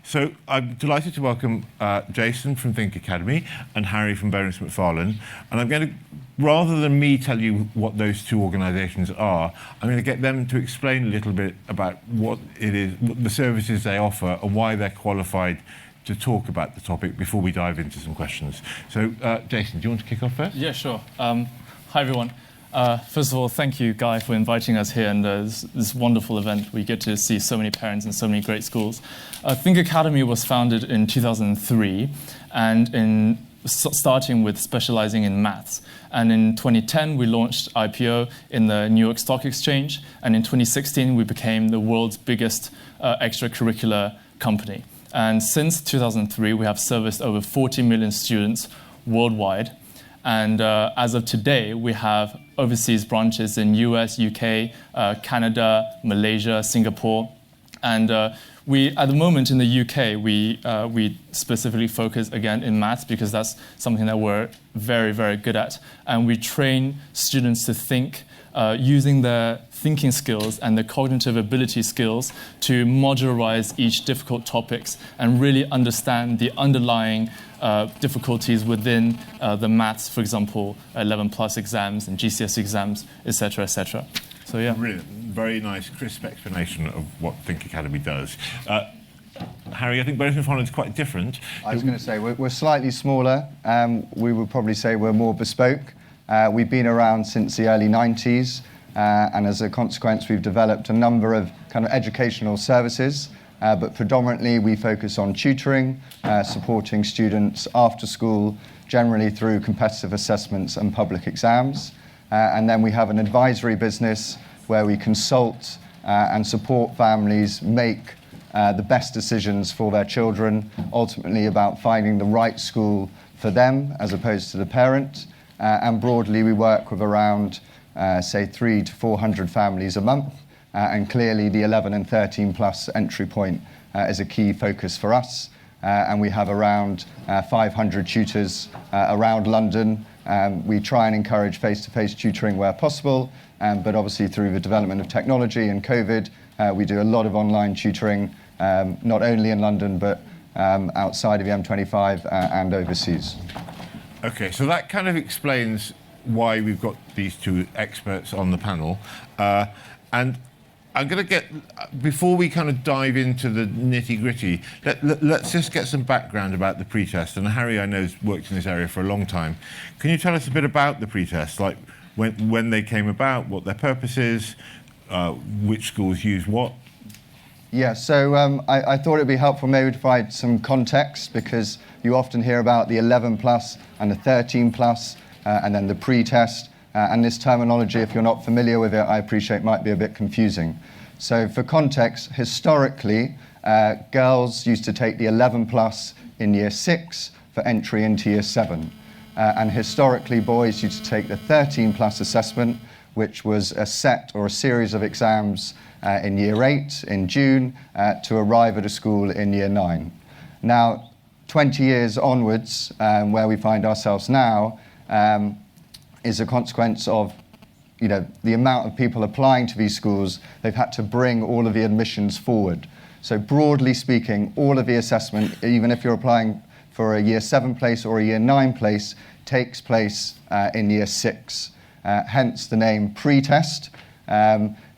So I'm delighted to welcome Jason from Think Academy and Harry from Bonas MacFarlane. And I'm going to, rather than me tell you what those two organisations are, I'm going to get them to explain a little bit about what it is, what the services they offer and why they're qualified to talk about the topic before we dive into some questions. So, Jason, do you want to kick off first? Yeah, sure. Hi, everyone. First of all, thank you, Guy, for inviting us here and this wonderful event. We get to see so many parents and so many great schools. Think Academy was founded in 2003, and starting with specializing in maths. And in 2010, we launched IPO in the New York Stock Exchange. And in 2016, we became the world's biggest extracurricular company. And since 2003, we have serviced over 40 million students worldwide. And as of today, we have overseas branches in US, UK, Canada, Malaysia, Singapore. And we, at the moment in the UK, we specifically focus again in maths because that's something that we're very, very good at. And we train students to think using their thinking skills and their cognitive ability skills to modularize each difficult topics and really understand the underlying difficulties within the maths, for example, 11 plus exams and GCSE exams, etc., etc. So yeah. Brilliant. Very nice, crisp explanation of what Think Academy does. Harry, I think Bonas MacFarlane is quite different. I was going to say, we're slightly smaller. We would probably say we're more bespoke. We've been around since the early 90s, and as a consequence, we've developed a number of kind of educational services. But predominantly we focus on tutoring, supporting students after school, generally through competitive assessments and public exams. And then we have an advisory business where we consult and support families make the best decisions for their children, ultimately about finding the right school for them as opposed to the parent. And broadly we work with around, say, 300 to 400 families a month. And clearly the 11 and 13 plus entry point is a key focus for us. And we have around 500 tutors around London. We try and encourage face-to-face tutoring where possible, but obviously through the development of technology and COVID, we do a lot of online tutoring, not only in London, but outside of the M25 and overseas. Okay, so that kind of explains why we've got these two experts on the panel. And I'm going to get, before we kind of dive into the nitty-gritty, let's just get some background about the PreTest. And Harry, I know, has worked in this area for a long time. Can you tell us a bit about the PreTest, like when they came about, what their purpose is, which schools use what? Yeah, so I thought it'd be helpful maybe to provide some context, because you often hear about the 11 plus and the 13 plus, and then the PreTest. And this terminology, if you're not familiar with it, I appreciate might be a bit confusing. So for context, historically, girls used to take the 11 plus in year 6 for entry into year 7. And historically, boys used to take the 13 plus assessment, which was a set or a series of exams in year 8 in June to arrive at a school in year 9. Now, 20 years onwards, where we find ourselves now, is a consequence of, the amount of people applying to these schools. They've had to bring all of the admissions forward. So broadly speaking, all of the assessment, even if you're applying for a year 7 place or a year 9 place, takes place in year 6. Hence the name PreTest,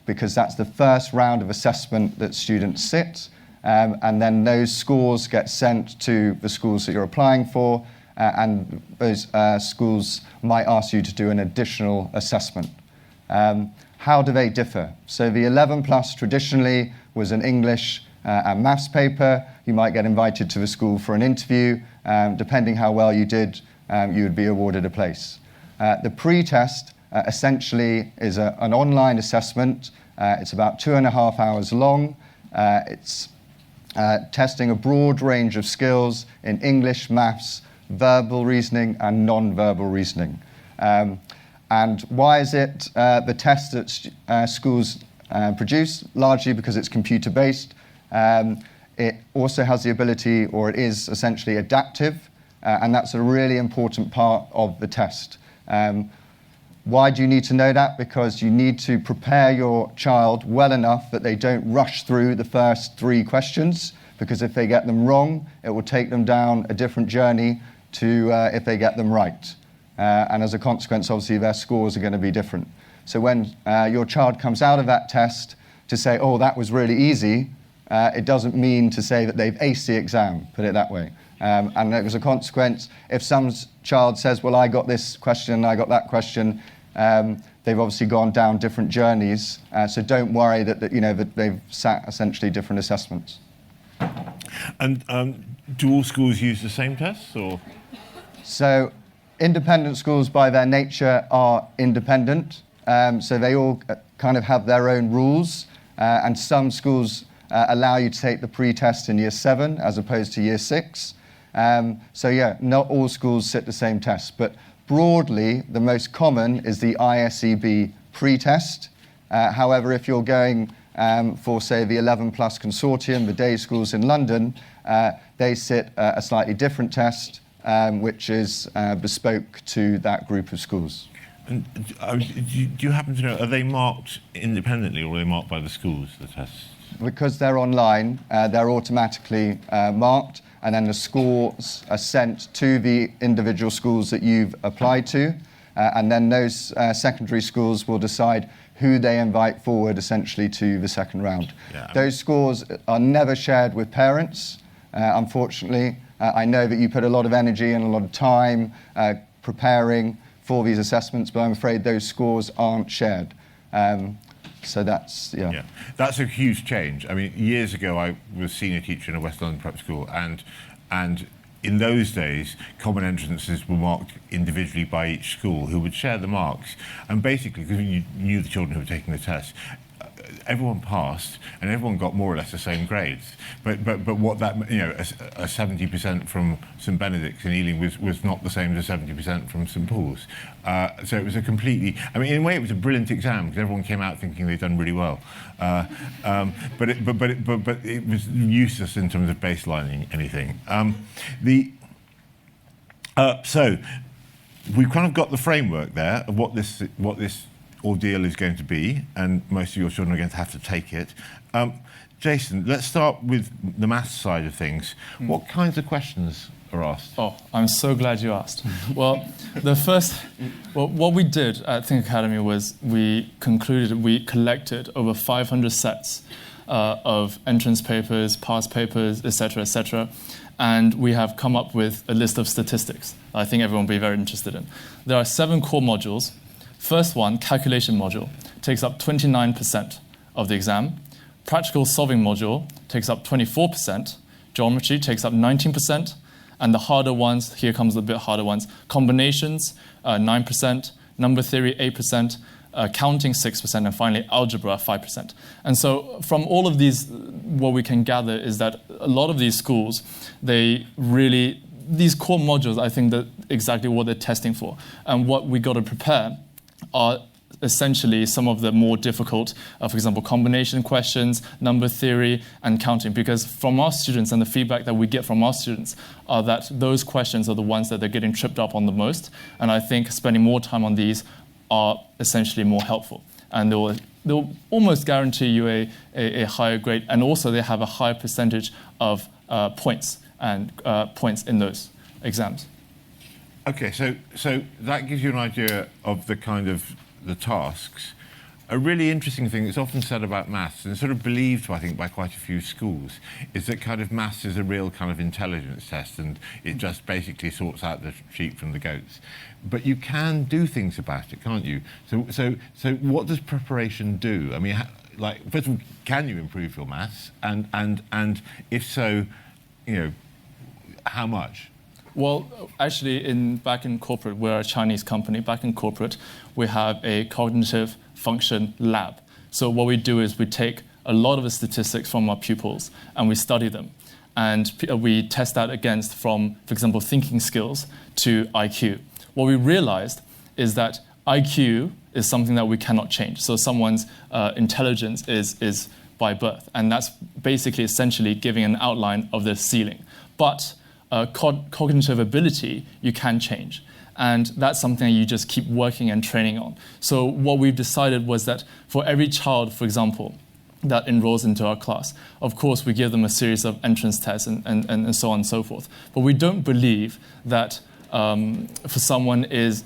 because that's the first round of assessment that students sit. And then those scores get sent to the schools that you're applying for, and those schools might ask you to do an additional assessment. How do they differ? So the 11 plus traditionally was an English and maths paper. You might get invited to the school for an interview. Depending how well you did, you would be awarded a place. The PreTest essentially is an online assessment. It's about 2.5 hours long. It's testing a broad range of skills in English, maths, verbal reasoning and non-verbal reasoning. And why is it the test that schools produce? Largely because it's computer-based. It also has the ability, or it is essentially adaptive, and that's a really important part of the test. Why do you need to know that? Because you need to prepare your child well enough that they don't rush through the first 3 questions, because if they get them wrong, it will take them down a different journey to if they get them right. And as a consequence, obviously, their scores are going to be different. So when your child comes out of that test to say, oh, that was really easy, it doesn't mean to say that they've aced the exam, put it that way. And as a consequence, if some child says, well, I got this question, I got that question, they've obviously gone down different journeys. So don't worry that they've sat essentially different assessments. And do all schools use the same tests, or? So independent schools, by their nature, are independent. So they all kind of have their own rules. And some schools allow you to take the pre-test in year 7 as opposed to year 6. So yeah, not all schools sit the same test. But broadly, the most common is the ISEB pre-test. However, if you're going for, say, the 11 Plus Consortium, the day schools in London, they sit a slightly different test, which is bespoke to that group of schools. And do you happen to know, are they marked independently or are they marked by the schools, the tests? Because they're online, they're automatically marked, and then the scores are sent to the individual schools that you've applied to, and then those secondary schools will decide who they invite forward essentially to the second round. Yeah. Those scores are never shared with parents, unfortunately. I know that you put a lot of energy and a lot of time preparing for these assessments, but I'm afraid those scores aren't shared. So that's, yeah. That's a huge change. I mean, years ago, I was senior teacher in a West London prep school, and in those days, common entrances were marked individually by each school, who would share the marks. And basically, because you knew the children who were taking the test, everyone passed, and everyone got more or less the same grades. But what that, a 70% from St Benedict's in Ealing was not the same as a 70% from St Paul's. So it was a completely, I mean, in a way, it was a brilliant exam because everyone came out thinking they'd done really well. But it was useless in terms of baselining anything. So we've kind of got the framework there of what this ordeal is going to be, and most of your children are going to have to take it. Jason, let's start with the maths side of things. What kinds of questions are asked? Oh, I'm so glad you asked. Well, what we did at Think Academy was we collected over 500 sets of entrance papers, past papers, etc., and we have come up with a list of statistics I think everyone will be very interested in. There are 7 core modules. First one, calculation module, takes up 29% of the exam. Practical solving module takes up 24%. Geometry takes up 19%. And the harder ones, here comes the bit harder ones, combinations, 9%, number theory, 8%, counting, 6%, and finally algebra, 5%. And so from all of these, what we can gather is that a lot of these schools, these core modules, I think that exactly what they're testing for. And what we got to prepare are essentially some of the more difficult, for example, combination questions, number theory, and counting. Because from our students and the feedback that we get from our students are that those questions are the ones that they're getting tripped up on the most. And I think spending more time on these are essentially more helpful. And they'll almost guarantee you a higher grade. And also they have a higher percentage of points in those exams. Okay, so that gives you an idea of the kind of the tasks. A really interesting thing that's often said about maths, and sort of believed, I think, by quite a few schools, is that kind of maths is a real kind of intelligence test, and it just basically sorts out the sheep from the goats. But you can do things about it, can't you? So what does preparation do? I mean, first of all, can you improve your maths? And if so, how much? Well, actually, back in corporate, we're a Chinese company. Back in corporate, we have a cognitive function lab. So what we do is we take a lot of the statistics from our pupils and we study them. And we test that against from, for example, thinking skills to IQ. What we realized is that IQ is something that we cannot change. So someone's intelligence is by birth. And that's basically essentially giving an outline of the ceiling. But cognitive ability, you can change. And that's something you just keep working and training on. So what we've decided was that for every child, for example, that enrolls into our class. Of course, we give them a series of entrance tests and so on and so forth. But we don't believe that for someone is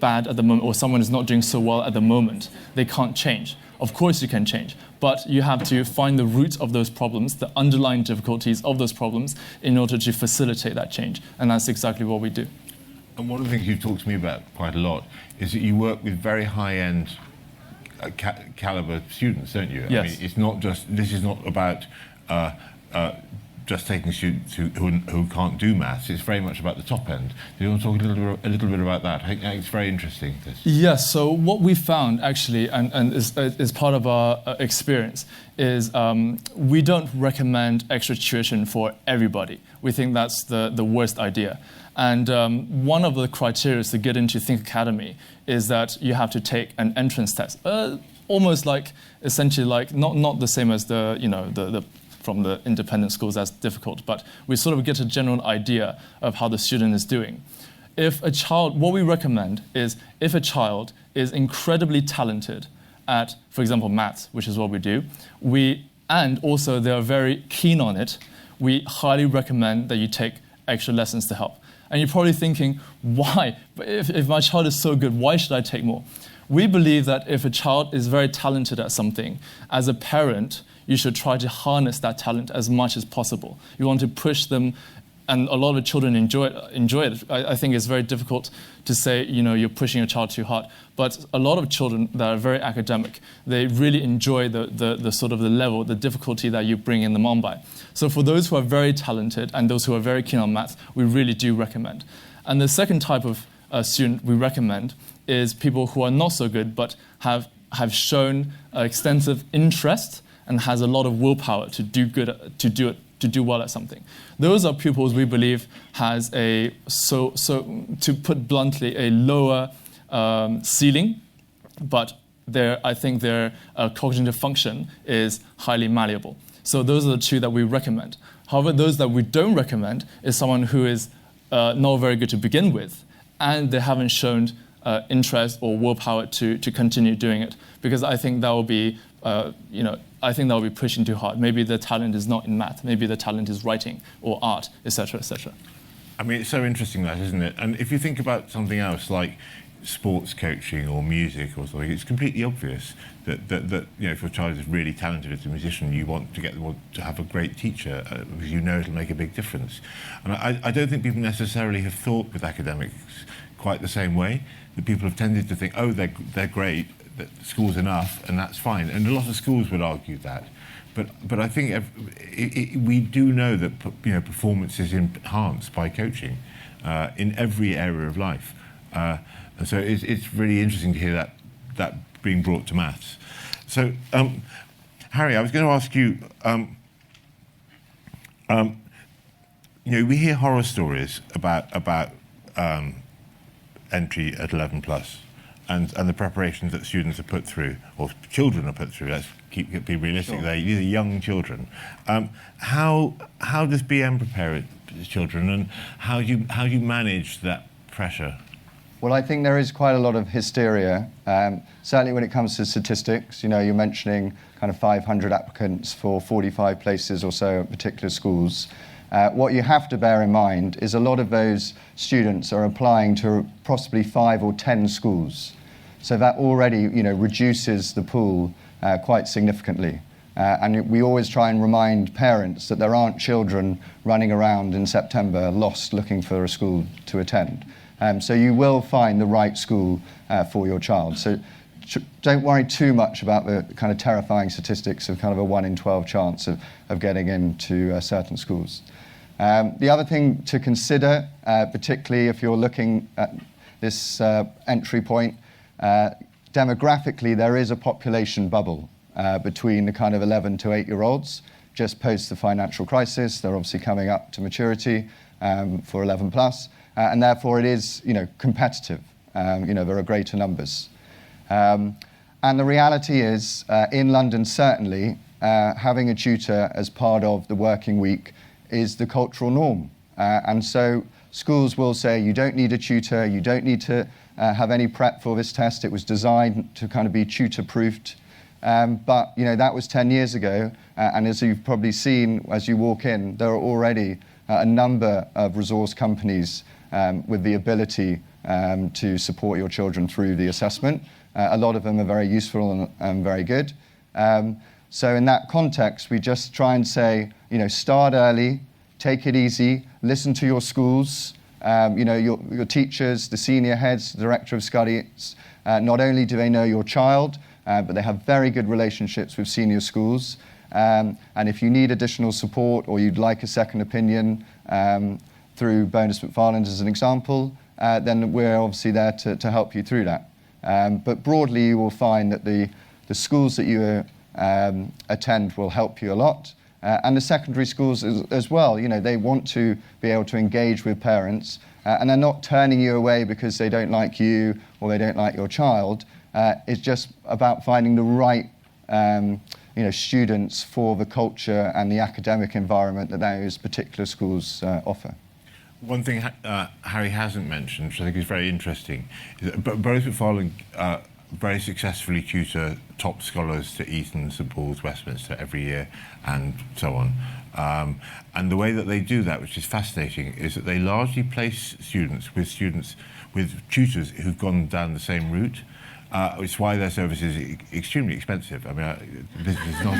bad at the moment, or someone is not doing so well at the moment, they can't change. Of course you can change, but you have to find the root of those problems, the underlying difficulties of those problems, in order to facilitate that change. And that's exactly what we do. And one of the things you've talked to me about quite a lot is that you work with very high-end caliber students, don't you? Yes. I mean, it's not just, this is not about just taking students who can't do maths. It's very much about the top end. Do you want to talk a little bit about that? I think it's very interesting. This. Yes, so what we found actually, and is part of our experience, is we don't recommend extra tuition for everybody. We think that's the worst idea. And one of the criteria to get into Think Academy is that you have to take an entrance test, almost like, essentially like, not the same as the from the independent schools, that's difficult, but we sort of get a general idea of how the student is doing. If a child, what we recommend is if a child is incredibly talented at, for example, maths, which is what we do, and also they are very keen on it, we highly recommend that you take extra lessons to help. And you're probably thinking, why? If my child is so good, why should I take more? We believe that if a child is very talented at something, as a parent, you should try to harness that talent as much as possible. You want to push them, and a lot of children enjoy it. I think it's very difficult to say, you're pushing your child too hard. But a lot of children that are very academic, they really enjoy the sort of the level, the difficulty that you bring in them on by. So for those who are very talented and those who are very keen on maths, we really do recommend. And the second type of student we recommend is people who are not so good but have shown extensive interest and has a lot of willpower to do well at something. Those are pupils we believe has so to put bluntly, a lower ceiling, but I think their cognitive function is highly malleable. So those are the two that we recommend. However, those that we don't recommend is someone who is not very good to begin with, and they haven't shown interest or willpower to continue doing it, because I think that will be pushing too hard. Maybe the talent is not in math. Maybe the talent is writing or art, etc., etc. I mean, it's so interesting that, isn't it? And if you think about something else like sports coaching or music or something, it's completely obvious that if your child is really talented as a musician, you want to get them to have a great teacher because you know it'll make a big difference. And I don't think people necessarily have thought with academics quite the same way. That people have tended to think, oh, they're great, that school's enough, and that's fine. And a lot of schools would argue that. But I think we do know that performance is enhanced by coaching in every area of life. And so it's really interesting to hear that being brought to maths. So, Harry, I was going to ask you, we hear horror stories about entry at 11 plus, and the preparations that students are put through, or children are put through. Let's be realistic. Sure. These are young children. How does BM prepare children, and how do you manage that pressure? Well, I think there is quite a lot of hysteria, certainly when it comes to statistics. You're mentioning kind of 500 applicants for 45 places or so at particular schools. What you have to bear in mind is a lot of those students are applying to possibly 5 or 10 schools. So that already, reduces the pool quite significantly. And we always try and remind parents that there aren't children running around in September lost looking for a school to attend. So you will find the right school for your child. So don't worry too much about the kind of terrifying statistics of kind of a 1 in 12 chance of getting into certain schools. The other thing to consider, particularly if you're looking at this entry point, demographically there is a population bubble between the kind of 11 to 8-year-olds just post the financial crisis. They're obviously coming up to maturity for 11 plus, and therefore it is competitive. There are greater numbers. And the reality is, in London certainly, having a tutor as part of the working week is the cultural norm. And so schools will say, you don't need a tutor, you don't need to have any prep for this test. It was designed to kind of be tutor-proofed. But that was 10 years ago, and as you've probably seen as you walk in, there are already a number of resource companies with the ability to support your children through the assessment. A lot of them are very useful and very good. So in that context, we just try and say, start early, take it easy, listen to your schools, your teachers, the senior heads, the director of studies. Not only do they know your child, but they have very good relationships with senior schools. And if you need additional support or you'd like a second opinion through Bonas MacFarlane as an example, then we're obviously there to help you through that. But broadly, you will find that the schools that you attend will help you a lot. And the secondary schools as well, they want to be able to engage with parents, and they're not turning you away because they don't like you or they don't like your child. It's just about finding the right students for the culture and the academic environment that those particular schools offer. One thing Harry hasn't mentioned, which I think is very interesting, is that Bonas MacFarlane very successfully tutor top scholars to Eton, St Paul's, Westminster every year, and so on. And the way that they do that, which is fascinating, is that they largely place students with tutors who've gone down the same route. It's why their service is extremely expensive. I mean, this is not.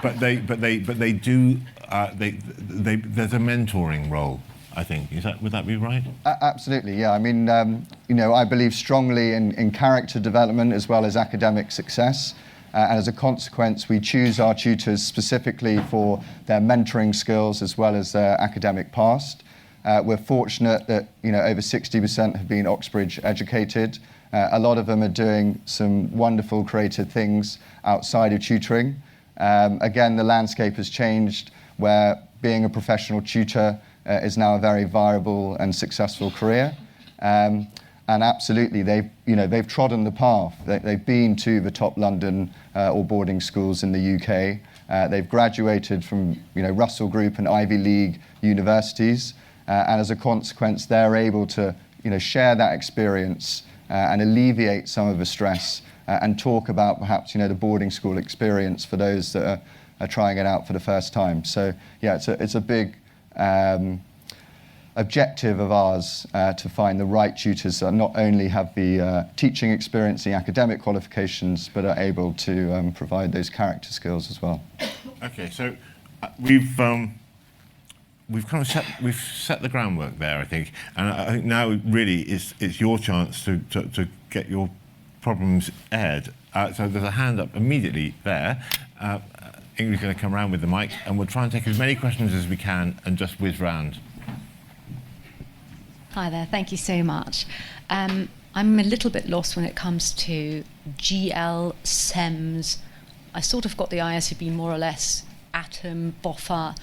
But they do. There's a mentoring role, I think. Would that be right? Absolutely, yeah. I mean, I believe strongly in character development as well as academic success. And as a consequence, we choose our tutors specifically for their mentoring skills as well as their academic past. We're fortunate that over 60% have been Oxbridge educated. A lot of them are doing some wonderful creative things outside of tutoring. Again, the landscape has changed where being a professional tutor is now a very viable and successful career. And absolutely, they've trodden the path. They've been to the top London or boarding schools in the UK. They've graduated from Russell Group and Ivy League universities. And as a consequence, they're able to share that experience and alleviate some of the stress and talk about perhaps the boarding school experience for those that are trying it out for the first time. So yeah, it's a big objective of ours to find the right tutors that not only have the teaching experience, the academic qualifications, but are able to provide those character skills as well. Okay, so we've kind of set the groundwork there, I think, and I think now really it's your chance to get your problems aired. So there's a hand up immediately there. Ingrid's going to come around with the mic, and we'll try and take as many questions as we can and just whiz round. Hi there, thank you so much. I'm a little bit lost when it comes to GL, SEMS. I sort of got the ISCB more or less, Atom, BOFA,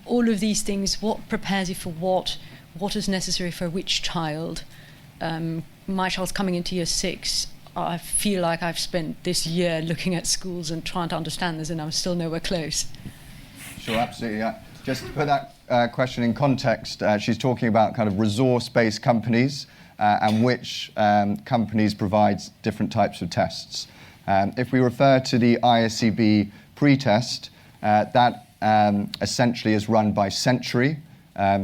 all of these things. What prepares you for what is necessary for which child? My child's coming into year 6. I feel like I've spent this year looking at schools and trying to understand this, and I'm still nowhere close. Sure, absolutely. Yeah. Just to put that question in context, she's talking about kind of resource-based companies and which companies provide different types of tests. If we refer to the ISCB PreTest, that essentially is run by Century.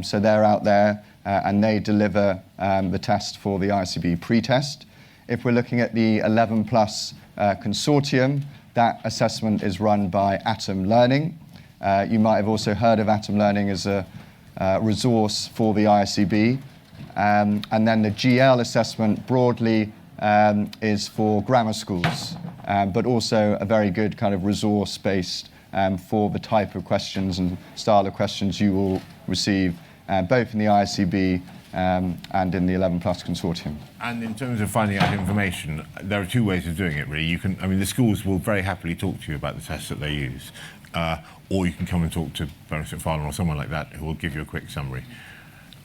So they're out there and they deliver the test for the ISCB PreTest. If we're looking at the 11 Plus consortium, that assessment is run by Atom Learning. You might have also heard of Atom Learning as a resource for the ISCB. And then the GL assessment broadly is for grammar schools, but also a very good kind of resource-based for the type of questions and style of questions you will receive, both in the ISCB and in the 11 Plus consortium. And in terms of finding out information, there are two ways of doing it, really. The schools will very happily talk to you about the tests that they use, or you can come and talk to Bonas MacFarlane or someone like that who will give you a quick summary.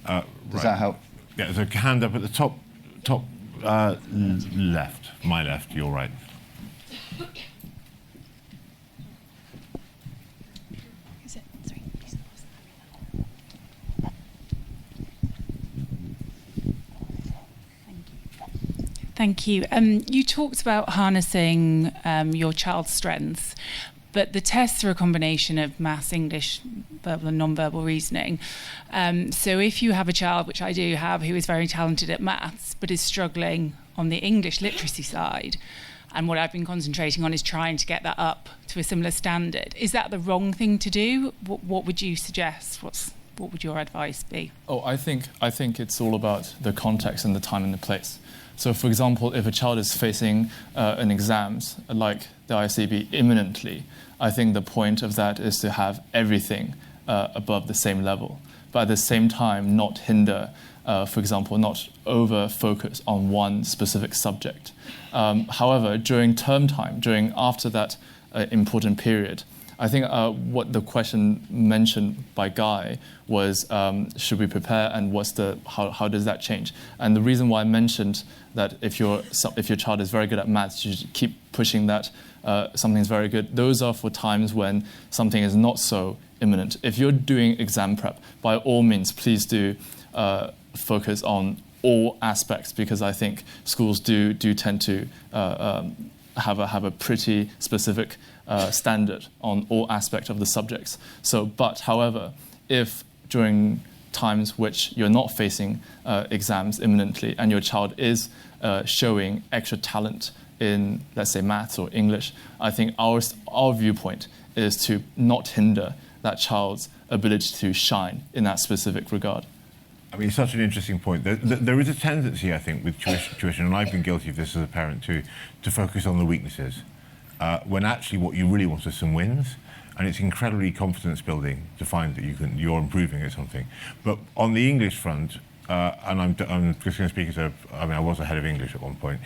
Does that help? Yeah, there's a hand up at the top left. My left, your right. Thank you. You talked about harnessing your child's strengths, but the tests are a combination of maths, English, verbal and non-verbal reasoning. So if you have a child, which I do have, who is very talented at maths, but is struggling on the English literacy side, and what I've been concentrating on is trying to get that up to a similar standard, is that the wrong thing to do? What would you suggest? What would your advice be? Oh, I think it's all about the context and the time and the place. So, for example, if a child is facing an exams like the ICB imminently, I think the point of that is to have everything above the same level, but at the same time not hinder, for example, not over-focus on one specific subject. However, during term time, after that important period, I think what the question mentioned by Guy was, should we prepare, and how does that change? And the reason why I mentioned that if your child is very good at maths, you should keep pushing that something's very good. Those are for times when something is not so imminent. If you're doing exam prep, by all means, please do focus on all aspects, because I think schools do tend to have a pretty specific standard on all aspects of the subjects. However, if during times which you're not facing exams imminently and your child is showing extra talent in, let's say, maths or English, I think our viewpoint is to not hinder that child's ability to shine in that specific regard. I mean, it's such an interesting point. There is a tendency, I think, with tuition, and I've been guilty of this as a parent too, to focus on the weaknesses, when actually what you really want is some wins, and it's incredibly confidence building to find that you're improving at something. But on the English front, and I'm just going to speak I was a head of English at one point.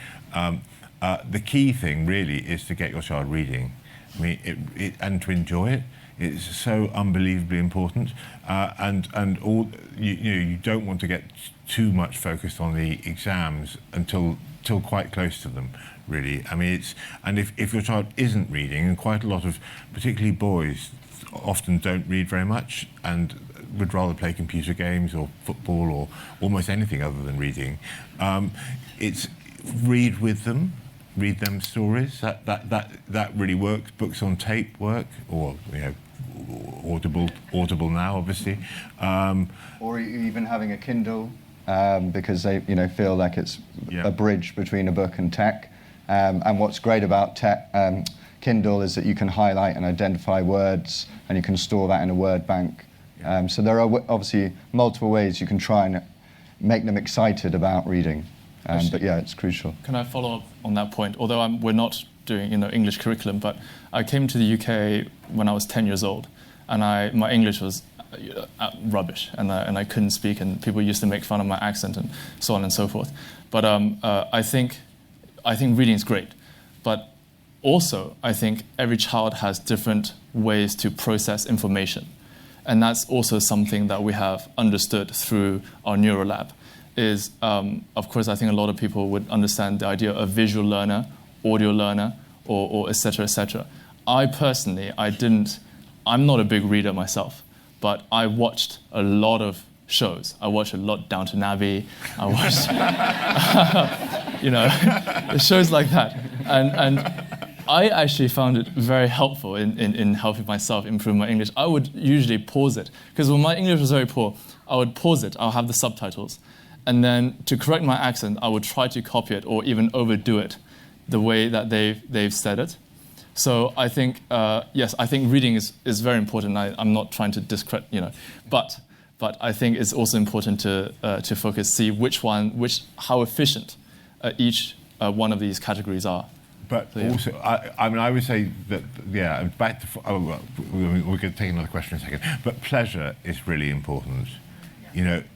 The key thing really is to get your child reading. I mean, and to enjoy it. It's so unbelievably important, and all you don't want to get too much focused on the exams until quite close to them, really. I mean, if your child isn't reading, and quite a lot of, particularly boys, often don't read very much and would rather play computer games or football or almost anything other than reading. It's read with them. Read them stories. That really works. Books on tape work, or Audible now, obviously. Or even having a Kindle, because they feel like it's a bridge between a book and tech. And what's great about Kindle is that you can highlight and identify words, and you can store that in a word bank. So there are obviously multiple ways you can try and make them excited about reading. But yeah, it's crucial. Can I follow up on that point? Although we're not doing English curriculum, but I came to the UK when I was 10 years old, and my English was rubbish, and I couldn't speak, and people used to make fun of my accent and so on and so forth. But I think reading is great, but also I think every child has different ways to process information, and that's also something that we have understood through our NeuroLab. Is, of course, I think a lot of people would understand the idea of visual learner, audio learner, or et cetera, et cetera. I personally, I'm not a big reader myself, but I watched a lot of shows. I watched a lot Downton Abbey. I watched, shows like that. And I actually found it very helpful in helping myself improve my English. I would usually pause it, because when my English was very poor, I would pause it. I'll have the subtitles. And then to correct my accent, I would try to copy it or even overdo it the way that they've said it. So I think, yes, I think reading is very important. I'm not trying to discredit, but I think it's also important to focus, see how efficient each one of these categories are. But so, yeah. Also, I would say that, back to, we're going to take another question in a second, but pleasure is really important.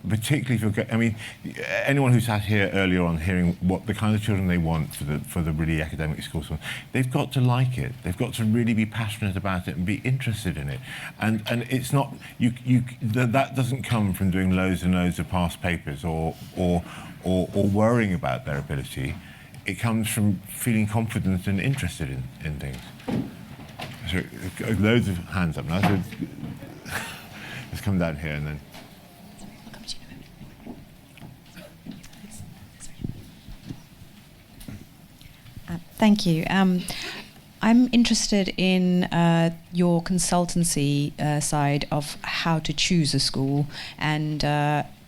Particularly if you're, anyone who's sat here earlier on hearing what the kind of children they want for the really academic schools, they've got to like it. They've got to really be passionate about it and be interested in it. And it's not, that doesn't come from doing loads and loads of past papers or worrying about their ability. It comes from feeling confident and interested in things. So, loads of hands up now. So, let's come down here and then. Thank you. I'm interested in your consultancy side of how to choose a school, and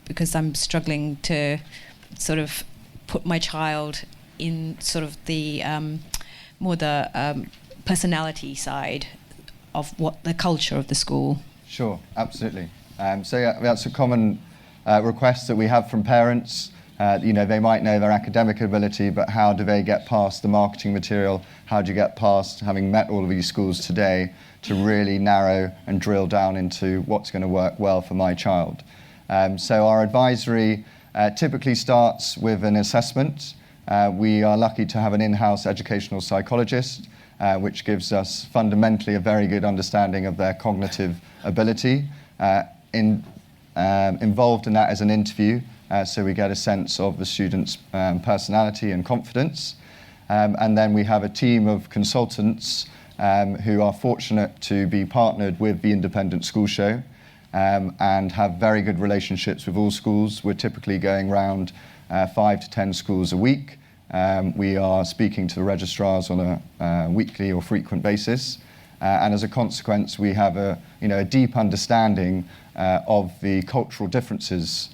because I'm struggling to sort of put my child in sort of the more the personality side of what the culture of the school. Sure, absolutely. So yeah, that's a common request that we have from parents. They might know their academic ability, but how do they get past the marketing material? How do you get past having met all of these schools today to really narrow and drill down into what's going to work well for my child? So our advisory typically starts with an assessment. We are lucky to have an in-house educational psychologist, which gives us fundamentally a very good understanding of their cognitive ability. Involved in that is an interview, so we get a sense of the student's personality and confidence. And then we have a team of consultants who are fortunate to be partnered with the Independent School Show and have very good relationships with all schools. We're typically going around 5 to 10 schools a week. We are speaking to the registrars on a weekly or frequent basis. And as a consequence, we have a deep understanding of the cultural differences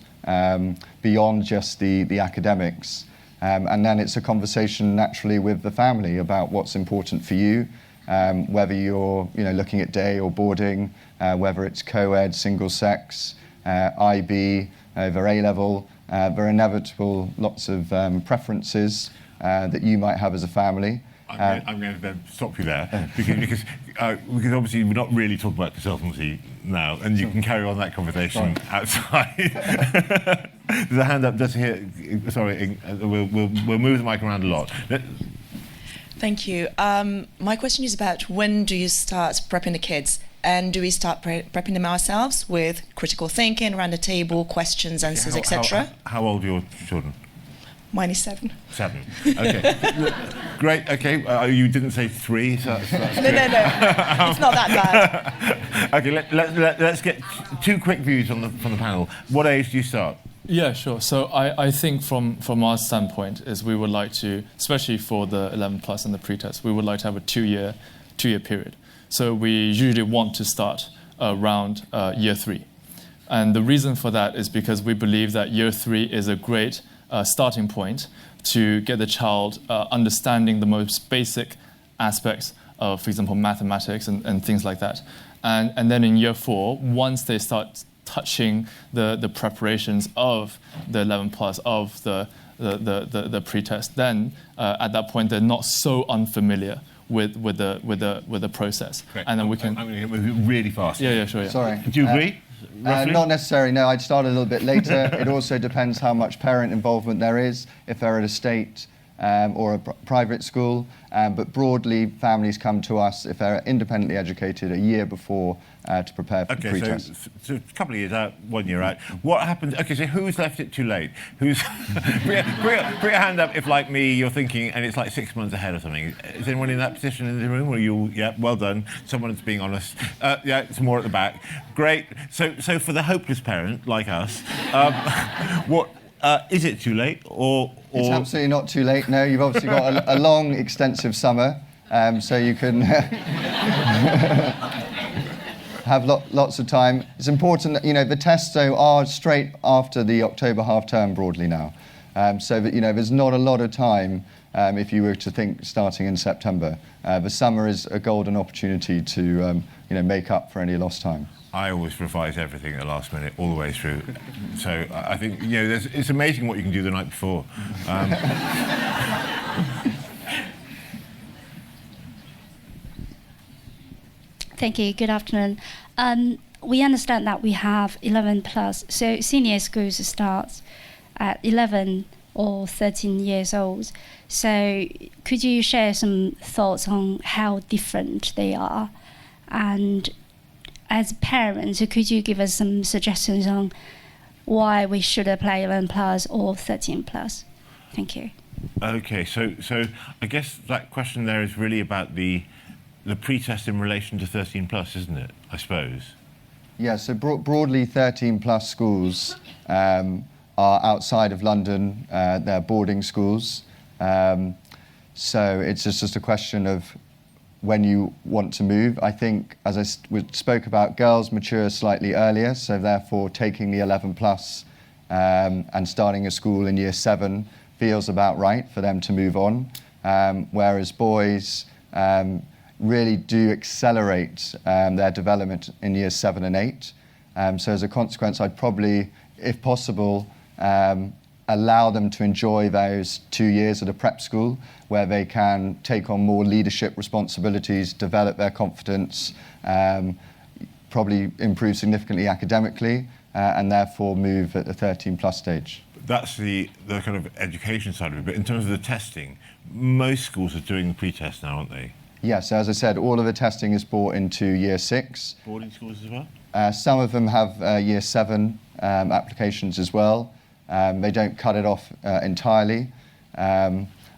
beyond just the academics. And then it's a conversation naturally with the family about what's important for you, whether you're looking at day or boarding, whether it's co-ed, single sex, IB, over A-level. There are inevitable lots of preferences that you might have as a family. I'm going to then stop you there because obviously we're not really talking about consultancy now, and you can carry on that conversation outside. There's a hand up just here. Sorry, we'll move the mic around a lot. Thank you. My question is about when do you start prepping the kids? And do we start prepping them ourselves with critical thinking, around the table, questions, answers, etc.? How old are your children? Mine is 7. 7. Okay. Great. Okay. You didn't say 3. So that's No. It's not that bad. Okay. Let's get 2 quick views from the panel. What age do you start? Yeah, sure. So I think from our standpoint is we would like to, especially for the 11 plus and the pre-test, we would like to have a 2-year period. So we usually want to start around year 3. And the reason for that is because we believe that year 3 is a great starting point to get the child understanding the most basic aspects of, for example, mathematics and things like that. And then in year 4, once they start touching the preparations of the 11 plus, of the pre-test, then at that point they're not so unfamiliar with the process. Great. And then we can... I'm going to move really fast. Yeah, sure, yeah. Sorry. Do you agree? Not necessarily, no. I'd start a little bit later. It also depends how much parent involvement there is, if they're at a state or a private school. But broadly, families come to us if they're independently educated a year before to prepare for the pre-test. So a couple of years out, 1 year out. What happens? Okay, so who's left it too late? Who's put your hand up if, like me, you're thinking and it's like 6 months ahead or something. Is anyone in that position in the room? Or you? Yeah, well done. Someone's being honest. Yeah, it's more at the back. Great. So for the hopeless parent like us, what? Is it too late, or? It's absolutely not too late. No, you've obviously got a long, extensive summer, so you can have lots of time. It's important that the tests though are straight after the October half term broadly now, so that there's not a lot of time if you were to think starting in September. The summer is a golden opportunity to make up for any lost time. I always revise everything at the last minute, all the way through. So I think it's amazing what you can do the night before. Thank you. Good afternoon. We understand that we have 11 plus, so senior schools starts at 11 or 13 years old. So could you share some thoughts on how different they are? And as parents, could you give us some suggestions on why we should apply 11 plus or 13 plus? Thank you. Okay, so I guess that question there is really about the pre-test in relation to 13 plus, isn't it? I suppose. Yeah. So broadly, 13 plus schools are outside of London. They're boarding schools. So it's just a question of when you want to move. I think, as I spoke about, girls mature slightly earlier, so therefore taking the 11 plus and starting a school in year 7 feels about right for them to move on, whereas boys really do accelerate their development in years 7 and 8. So as a consequence, I'd probably, if possible, allow them to enjoy those 2 years at a prep school where they can take on more leadership responsibilities, develop their confidence, probably improve significantly academically, and therefore move at the 13 plus stage. That's the kind of education side of it. But in terms of the testing, most schools are doing the pre-test now, aren't they? Yes, as I said, all of the testing is brought into year 6. Boarding schools as well? Some of them have year 7 applications as well. They don't cut it off entirely.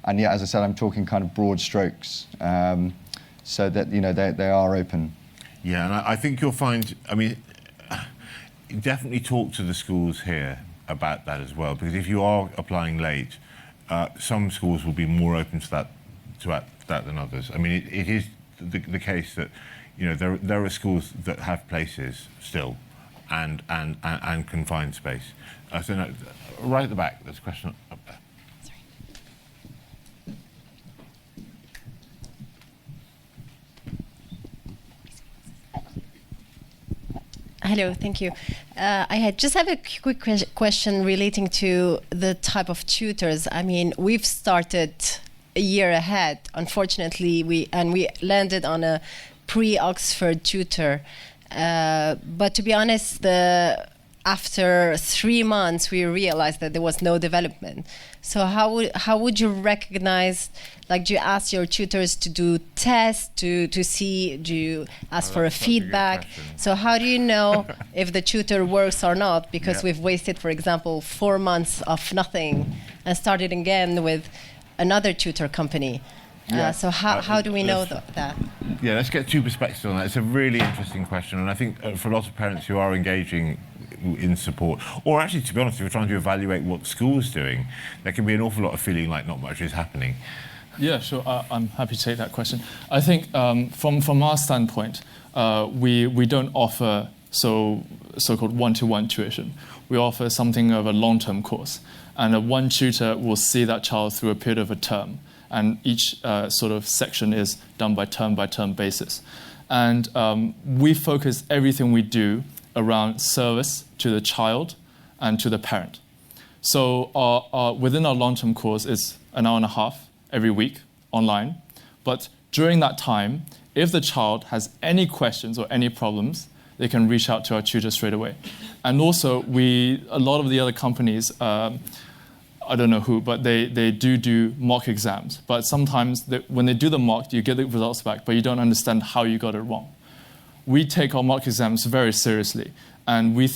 And yet, as I said, I'm talking kind of broad strokes, so that, you know, they are open. Yeah, and I think you'll find, I mean, definitely talk to the schools here about that as well, because if you are applying late, some schools will be more open to that than others. I mean, it is the case that, you know, there are schools that have places still, and confined space. So no, right at the back, there's a question up there. Hello, thank you. I just have a quick question relating to the type of tutors. I mean, we've started a year ahead. Unfortunately, we landed on a pre-Oxford tutor. But to be honest, after 3 months, we realized that there was no development. So how would you recognize, like, do you ask your tutors to do tests, to see, do you ask for a feedback? So how do you know if the tutor works or not? Because we've wasted, for example, 4 months of nothing and started again with another tutor company. So how do we know that? Yeah, let's get 2 perspectives on that. It's a really interesting question, and I think for a lot of parents who are engaging in support, or actually, to be honest, if you're trying to evaluate what school's doing, there can be an awful lot of feeling like not much is happening. Yeah, sure. I'm happy to take that question. I think from our standpoint, we don't offer so-called one-to-one tuition. We offer something of a long-term course, and one tutor will see that child through a period of a term, and each sort of section is done by term basis. And we focus everything we do around service to the child and to the parent. So within our long-term course, it's an hour and a half every week online. But during that time, if the child has any questions or any problems, they can reach out to our tutor straight away. And also, a lot of the other companies, I don't know who, but they do mock exams. But sometimes when they do the mock, you get the results back, but you don't understand how you got it wrong. We take our mock exams very seriously, and we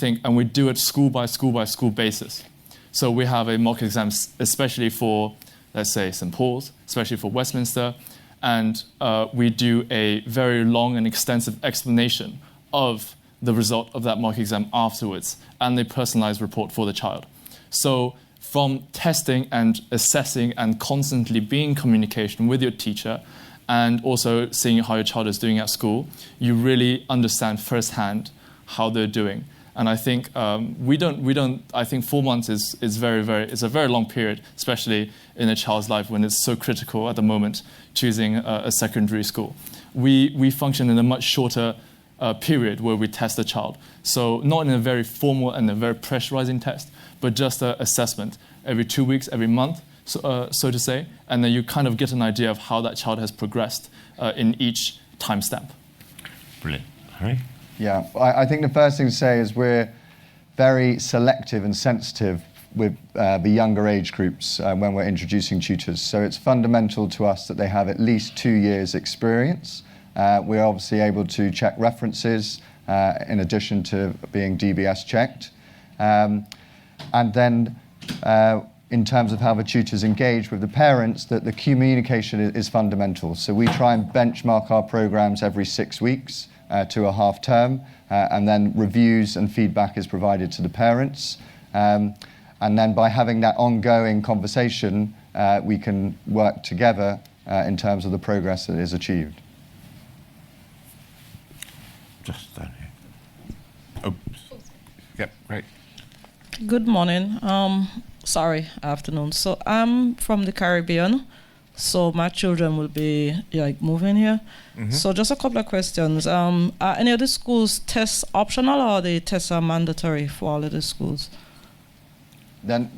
do it school by school basis. So we have a mock exam especially for, let's say, St. Paul's, especially for Westminster, and we do a very long and extensive explanation of the result of that mock exam afterwards, and a personalized report for the child. So from testing and assessing and constantly being in communication with your teacher, and also seeing how your child is doing at school, you really understand firsthand how they're doing. And I think I think 4 months is it's a very long period, especially in a child's life when it's so critical at the moment choosing a secondary school. We function in a much shorter period where we test the child. So not in a very formal and a very pressurizing test, but just an assessment every 2 weeks, every month, so to say, and then you kind of get an idea of how that child has progressed in each timestamp. Brilliant. Harry? Yeah, I think the first thing to say is we're very selective and sensitive with the younger age groups when we're introducing tutors. So it's fundamental to us that they have at least 2 years experience. We're obviously able to check references in addition to being DBS checked. And then in terms of how the tutors engage with the parents, that the communication is fundamental. So we try and benchmark our programs every 6 weeks to a half term, and then reviews and feedback is provided to the parents. And then by having that ongoing conversation, we can work together in terms of the progress that is achieved. Just down here. Oh, yep, great. Good morning. Sorry, afternoon. So I'm from the Caribbean, so my children will be like moving here. So just a couple of questions. Are any of the schools tests optional, or the tests are mandatory for all of the schools? Then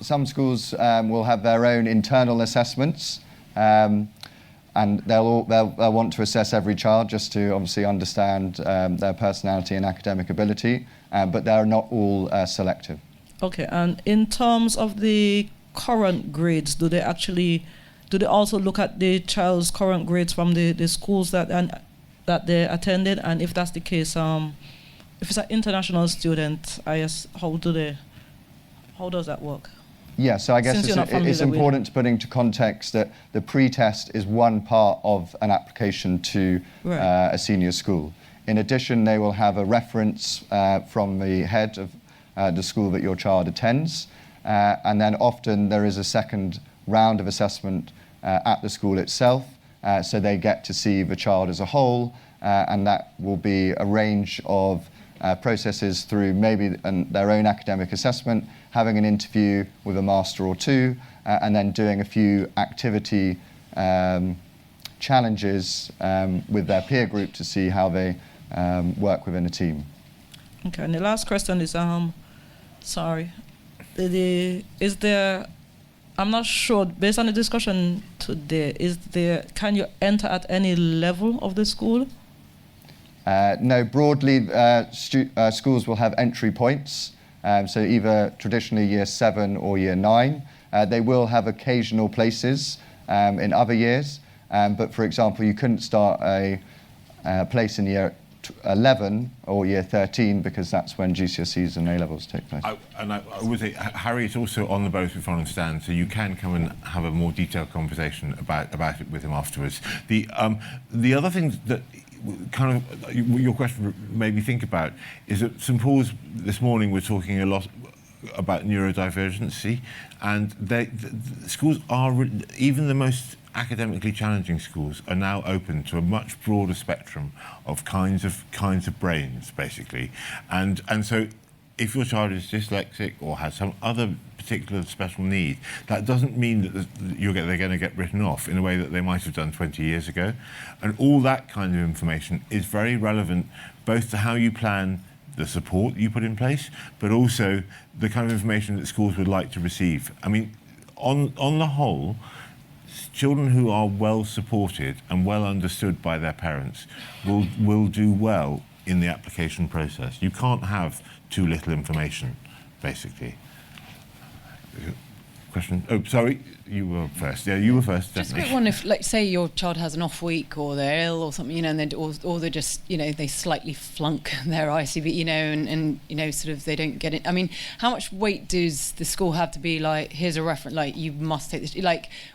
some schools will have their own internal assessments, and they'll want to assess every child just to obviously understand their personality and academic ability, but they're not all selective. Okay, and in terms of the current grades, do they also look at the child's current grades from the schools that they attended? And if that's the case, if it's an international student, how does that work? Yeah, so I guess it's important to put into context that the pre-test is one part of an application to a senior school. In addition, they will have a reference from the head of the school that your child attends, and then often there is a second round of assessment at the school itself, so they get to see the child as a whole, and that will be a range of processes through maybe their own academic assessment, having an interview with a master or two, and then doing a few activity challenges with their peer group to see how they work within a team. Okay, and the last question is, sorry, is there, I'm not sure, based on the discussion today, can you enter at any level of the school? No, broadly, schools will have entry points, so either traditionally year 7 or year 9. They will have occasional places in other years, but for example, you couldn't start a place in year 11 or year 13 because that's when GCSEs and A-levels take place. I would say Harry is also on the boat with Ron and Stan, so you can come and have a more detailed conversation about it with him afterwards. The other thing that kind of your question made me think about is that St Paul's this morning were talking a lot about neurodivergency, and the schools are, even the most academically challenging schools, are now open to a much broader spectrum of kinds of brains, basically, and so if your child is dyslexic or has some other particular special need, that doesn't mean that they're going to get written off in a way that they might have done 20 years ago. And all that kind of information is very relevant both to how you plan the support you put in place, but also the kind of information that schools would like to receive. I mean, on the whole, children who are well supported and well understood by their parents will do well in the application process. You can't have too little information, basically. Question? Oh, sorry, you were first. Yeah, you were first, Just definitely. a quick one. If, like, say your child has an off week, or they're ill, or something, and or they just, they slightly flunk their ICB, and sort of they don't get it. I mean, how much weight does the school have to be like? Here's a reference, like you must take this,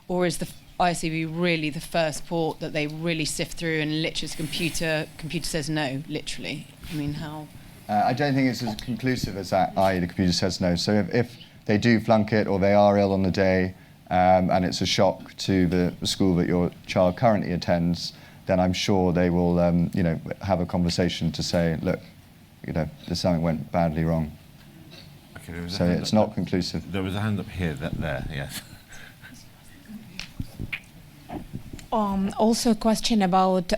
or is the ICB really the first port that they really sift through, and literally the computer says no, literally? I mean, how? I don't think it's as conclusive as that, i.e. the computer says no. So if they do flunk it or they are ill on the day and it's a shock to the school that your child currently attends, then I'm sure they will have a conversation to say, look, there's something went badly wrong. Okay, so it's not conclusive. There was a hand up here, there, yes. Also a question about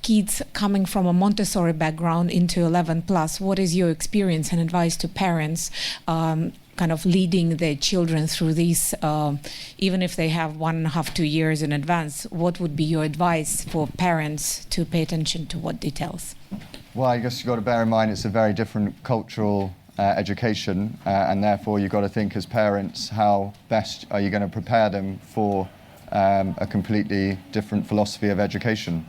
kids coming from a Montessori background into 11+. What is your experience and advice to parents kind of leading their children through these, even if they have 1.5, 2 years in advance? What would be your advice for parents to pay attention to what details? Well, I guess you've got to bear in mind it's a very different cultural education, and therefore you've got to think as parents, how best are you going to prepare them for a completely different philosophy of education.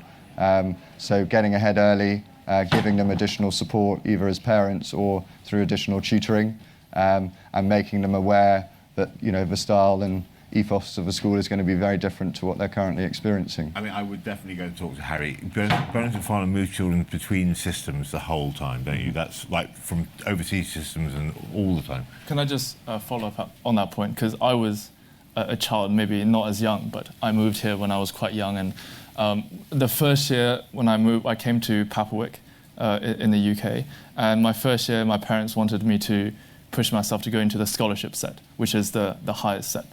So getting ahead early, giving them additional support either as parents or through additional tutoring, and making them aware that the style and ethos of a school is going to be very different to what they're currently experiencing. I mean, I would definitely go and talk to Harry. Bonas and MacFarlane move children between systems the whole time, don't you? That's like from overseas systems and all the time. Can I just follow up on that point? Because I was a child, maybe not as young, but I moved here when I was quite young. And the first year when I moved, I came to Papawick in the UK. And my first year, my parents wanted me to push myself to go into the scholarship set, which is the highest set.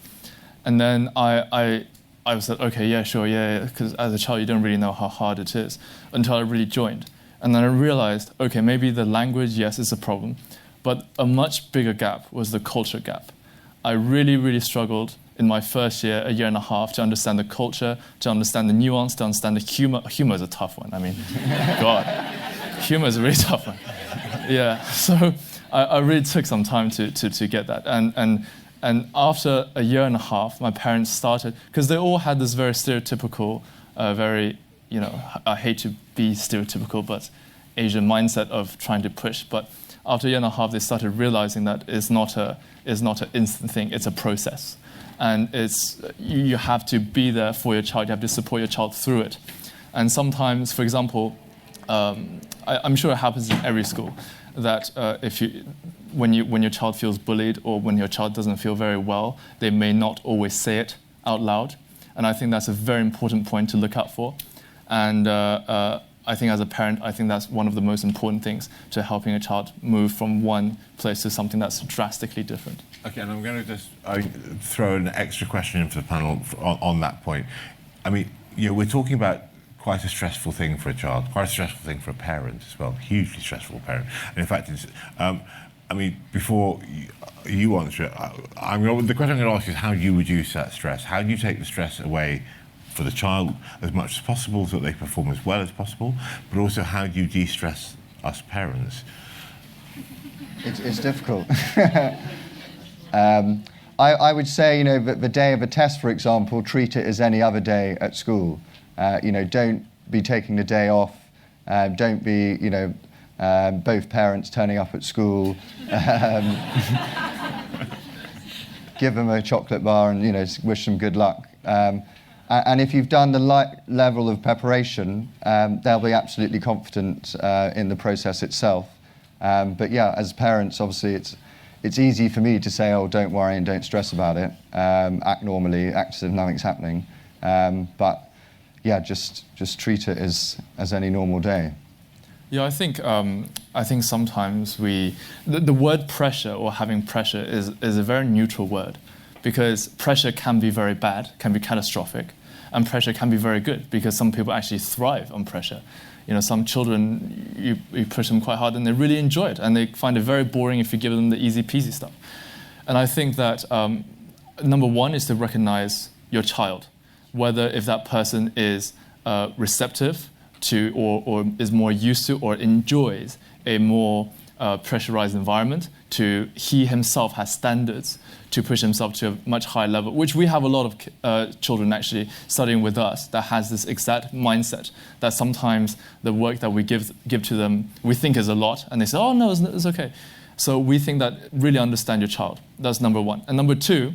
And then I was like, okay, yeah, sure, yeah, because as a child, you don't really know how hard it is until I really joined. And then I realized, okay, maybe the language, yes, is a problem, but a much bigger gap was the culture gap. I really, really struggled in my first year, a year and a half, to understand the culture, to understand the nuance, to understand the humor. Humor is a tough one. I mean, God, humor is a really tough one. Yeah, so I really took some time to get that. And after a year and a half, my parents started, because they all had this very stereotypical, very, I hate to be stereotypical, but Asian mindset of trying to push. But after a year and a half, they started realizing that it's not an instant thing, it's a process. And you have to be there for your child, you have to support your child through it. And sometimes, for example, I'm sure it happens in every school, that when your child feels bullied or when your child doesn't feel very well, they may not always say it out loud. And I think that's a very important point to look out for. And I think as a parent, I think that's one of the most important things to helping a child move from one place to something that's drastically different. Okay, and I'm going to just throw an extra question into the panel on that point. I mean, we're talking about quite a stressful thing for a child, quite a stressful thing for a parent as well, hugely stressful parent. And in fact, before you answer it, the question I'm going to ask is, how do you reduce that stress? How do you take the stress away for the child as much as possible so that they perform as well as possible? But also, how do you de-stress us parents? It's difficult. I would say, the day of a test, for example, treat it as any other day at school. Don't be taking the day off. Don't be, both parents turning up at school. Give them a chocolate bar and, wish them good luck. And if you've done the level of preparation, they'll be absolutely confident in the process itself. But yeah, as parents, obviously, it's easy for me to say, oh, don't worry and don't stress about it. Act normally, act as if nothing's happening. But yeah, just treat it as any normal day. Yeah, I think sometimes the word pressure or having pressure is a very neutral word, because pressure can be very bad, can be catastrophic, and pressure can be very good because some people actually thrive on pressure. Some children, you push them quite hard and they really enjoy it, and they find it very boring if you give them the easy peasy stuff. And I think that number one is to recognize your child, whether if that person is receptive to or is more used to or enjoys a more pressurized environment, to he himself has standards to push himself to a much higher level, which we have a lot of children actually studying with us that has this exact mindset, that sometimes the work that we give to them we think is a lot, and they say, oh no, it's okay. So we think that really understand your child. That's number one. And number two,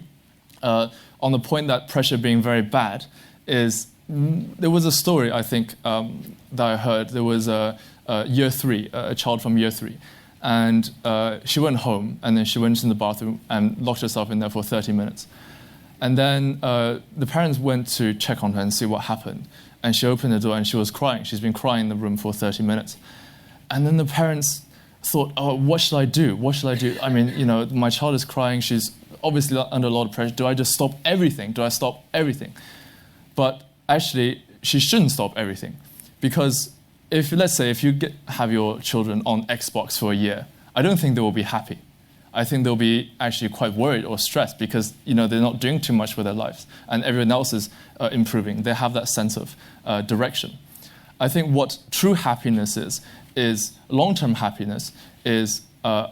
on the point that pressure being very bad, is there was a story, I think, that I heard. There was a year three, a child from year three. And she went home, and then she went in the bathroom and locked herself in there for 30 minutes. And then the parents went to check on her and see what happened. And she opened the door, and she was crying. She's been crying in the room for 30 minutes. And then the parents thought, oh, what should I do? What should I do? I mean, my child is crying. She's obviously under a lot of pressure. Do I just stop everything? Do I stop everything? But actually, she shouldn't stop everything. Because let's say you have your children on Xbox for a year, I don't think they will be happy. I think they'll be actually quite worried or stressed because they're not doing too much with their lives, and everyone else is improving. They have that sense of direction. I think what true happiness is long-term happiness is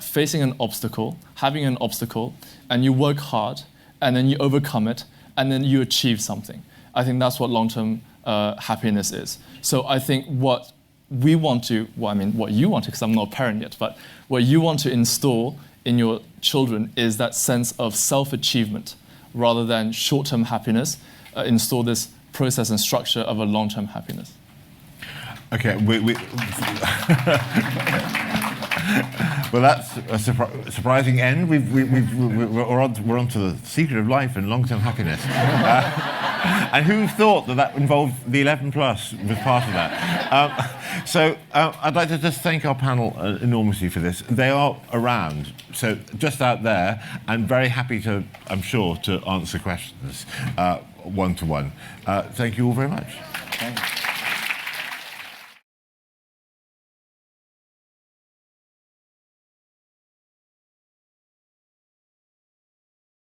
facing an obstacle, having an obstacle, and you work hard, and then you overcome it, and then you achieve something. I think that's what long-term happiness is. So I think what you want to, because I'm not a parent yet, but what you want to install in your children is that sense of self-achievement rather than short-term happiness, install this process and structure of a long-term happiness. Okay, Well, that's a surprising end. We're on to the secret of life and long-term happiness. And who thought that involved the 11 plus was part of that? So I'd like to just thank our panel enormously for this. They are around, so just out there, and very happy to, I'm sure, to answer questions one-to-one. Thank you all very much.